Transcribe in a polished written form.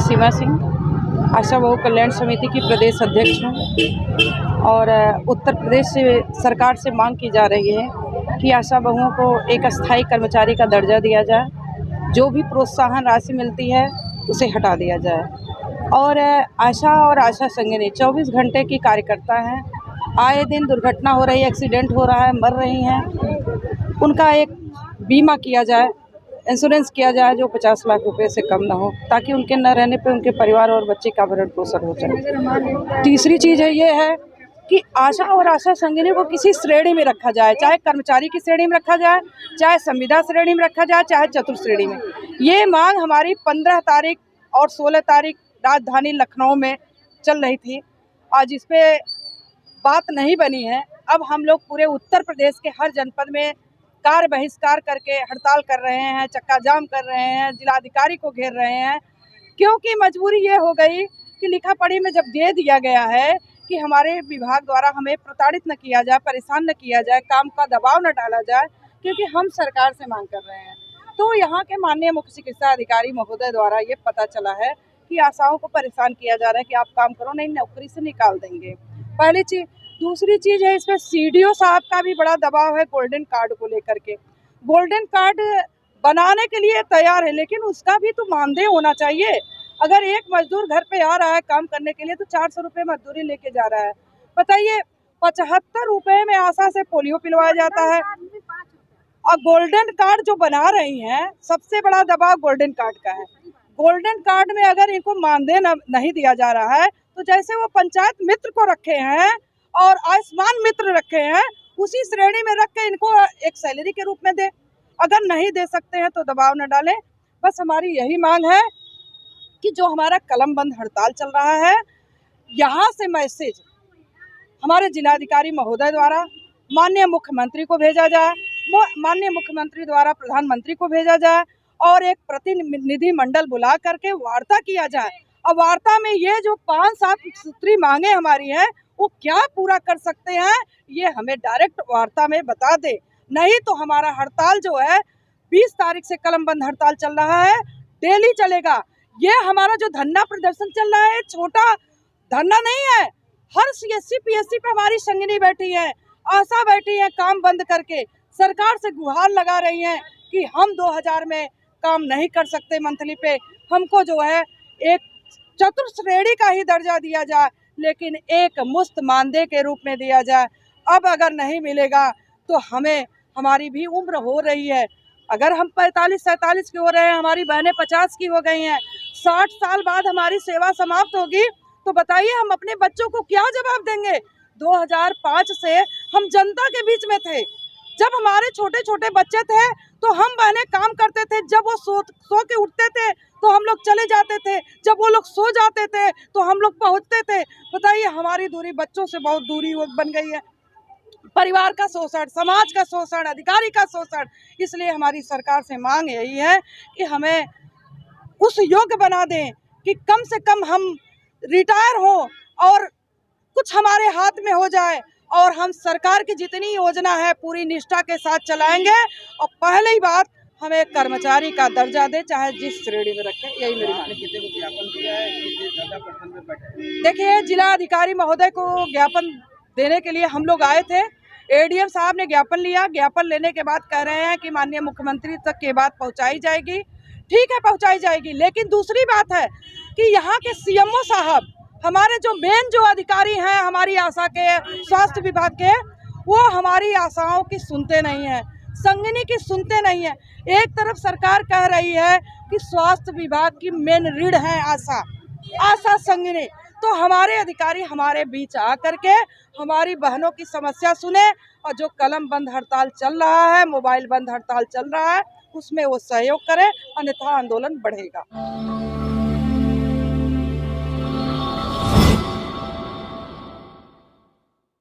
सीमा सिंह, आशा बहु कल्याण समिति की प्रदेश अध्यक्ष हूँ। और उत्तर प्रदेश से सरकार से मांग की जा रही है कि आशा बहुओं को एक अस्थायी कर्मचारी का दर्जा दिया जाए, जो भी प्रोत्साहन राशि मिलती है उसे हटा दिया जाए। और आशा संगिनी 24 घंटे की कार्यकर्ता हैं। आए दिन दुर्घटना हो रही है, एक्सीडेंट हो रहा है, मर रही हैं। उनका एक बीमा किया जाए, इंश्योरेंस किया जाए जो 50 लाख रुपए से कम ना हो, ताकि उनके न रहने पे उनके परिवार और बच्चे का भरण पोषण हो जाए। तीसरी चीज़ ये है कि आशा और आशा संगिनी को किसी श्रेणी में रखा जाए, चाहे कर्मचारी की श्रेणी में रखा जाए, चाहे संविदा श्रेणी में रखा जाए, चाहे चतुर्थ श्रेणी में। ये मांग हमारी 15 तारीख और 16 तारीख राजधानी लखनऊ में चल रही थी। आज इस पे बात नहीं बनी है। अब हम लोग पूरे उत्तर प्रदेश के हर जनपद में कार्य बहिष्कार करके हड़ताल कर रहे हैं, चक्का जाम कर रहे हैं, जिलाधिकारी को घेर रहे हैं, क्योंकि मजबूरी ये हो गई कि लिखा पढ़ी में जब दे दिया गया है कि हमारे विभाग द्वारा हमें प्रताड़ित न किया जाए, परेशान न किया जाए, काम का दबाव न डाला जाए, क्योंकि हम सरकार से मांग कर रहे हैं। तो यहाँ के माननीय मुख्य चिकित्सा अधिकारी महोदय द्वारा ये पता चला है कि आशाओं को परेशान किया जा रहा है कि आप काम करो, नहीं नौकरी से निकाल देंगे। पहली चीज़। दूसरी चीज़ है, इसमें सीडीओ साहब का भी बड़ा दबाव है गोल्डन कार्ड को लेकर के। गोल्डन कार्ड बनाने के लिए तैयार है, लेकिन उसका भी तो मानदेय होना चाहिए। अगर एक मजदूर घर पे आ रहा है काम करने के लिए तो 400 रुपये मजदूरी लेके जा रहा है। बताइए, 75 रुपये में आशा से पोलियो पिलवाया जाता है। और गोल्डन कार्ड जो बना रही हैं, सबसे बड़ा दबाव गोल्डन कार्ड का है। गोल्डन कार्ड में अगर इनको मानदेय नहीं दिया जा रहा है, तो जैसे वो पंचायत मित्र को रखे हैं और आयुष्मान मित्र रखे हैं, उसी श्रेणी में रख के इनको एक सैलरी के रूप में दे। अगर नहीं दे सकते हैं तो दबाव न डालें। बस हमारी यही मांग है कि जो हमारा कलम बंद हड़ताल चल रहा है, यहाँ से मैसेज हमारे जिलाधिकारी महोदय द्वारा माननीय मुख्यमंत्री को भेजा जाए, माननीय मुख्यमंत्री द्वारा प्रधानमंत्री को भेजा जाए और एक प्रतिनिधि मंडल बुला करके वार्ता किया जाए। और वार्ता में ये जो 5-7 सूत्री मांगे हमारी हैं, वो क्या पूरा कर सकते हैं, ये हमें डायरेक्ट वार्ता में बता दे। नहीं तो हमारा हड़ताल जो है 20 तारीख से कलम बंद हड़ताल चल रहा है, डेली चलेगा। ये हमारा जो धरना प्रदर्शन चल रहा है, छोटा धरना नहीं है। हर CSC PSC पे हमारी संगिनी बैठी है, आशा बैठी है, काम बंद करके सरकार से गुहार लगा रही हैं कि हम 2000 में काम नहीं कर सकते मंथली पे, हमको जो है एक चतुर्थ श्रेणी का ही दर्जा दिया जाए, लेकिन एक मुफ्त मानदेय के रूप में दिया जाए। अब अगर नहीं मिलेगा तो हमें, हमारी भी उम्र हो रही है, अगर हम 45-47 के हो रहे हैं, हमारी बहनें 50 की हो गई हैं, 60 साल बाद हमारी सेवा समाप्त होगी, तो बताइए हम अपने बच्चों को क्या जवाब देंगे। 2005 से हम जनता के बीच में थे। जब हमारे छोटे छोटे बच्चे थे तो हम बहनें काम करते थे। जब वो सो के उठते थे तो हम लोग चले जाते थे, जब वो लोग सो जाते थे तो हम लोग पहुंचते थे। बताइए, हमारी दूरी बच्चों से बहुत दूरी बन गई है। परिवार का शोषण, समाज का शोषण, अधिकारी का शोषण। इसलिए हमारी सरकार से मांग यही है कि हमें उस योग्य बना दें कि कम से कम हम रिटायर हो और कुछ हमारे हाथ में हो जाए, और हम सरकार की जितनी योजना है पूरी निष्ठा के साथ चलाएंगे। और पहली बात, हमें कर्मचारी का दर्जा दे, चाहे जिस श्रेणी में रखें। यही मेरी मांग है। देखिए, जिला अधिकारी महोदय को ज्ञापन देने के लिए हम लोग आए थे। ADM साहब ने ज्ञापन लिया। ज्ञापन लेने के बाद कह रहे हैं कि माननीय मुख्यमंत्री तक ये बात पहुंचाई जाएगी। ठीक है, पहुंचाई जाएगी, लेकिन दूसरी बात है कि यहाँ के CMO साहब, हमारे जो मेन जो अधिकारी हैं हमारी आशा के, स्वास्थ्य विभाग के, वो हमारी आशाओं की सुनते नहीं हैं, संगिनी की सुनते नहीं हैं। एक तरफ सरकार कह रही है कि स्वास्थ्य विभाग की मेन रीढ़ है आशा संगिनी, तो हमारे अधिकारी हमारे बीच आकर के हमारी बहनों की समस्या सुने, और जो कलम बंद हड़ताल चल रहा है, मोबाइल बंद हड़ताल चल रहा है, उसमें वो सहयोग करें, अन्यथा आंदोलन बढ़ेगा।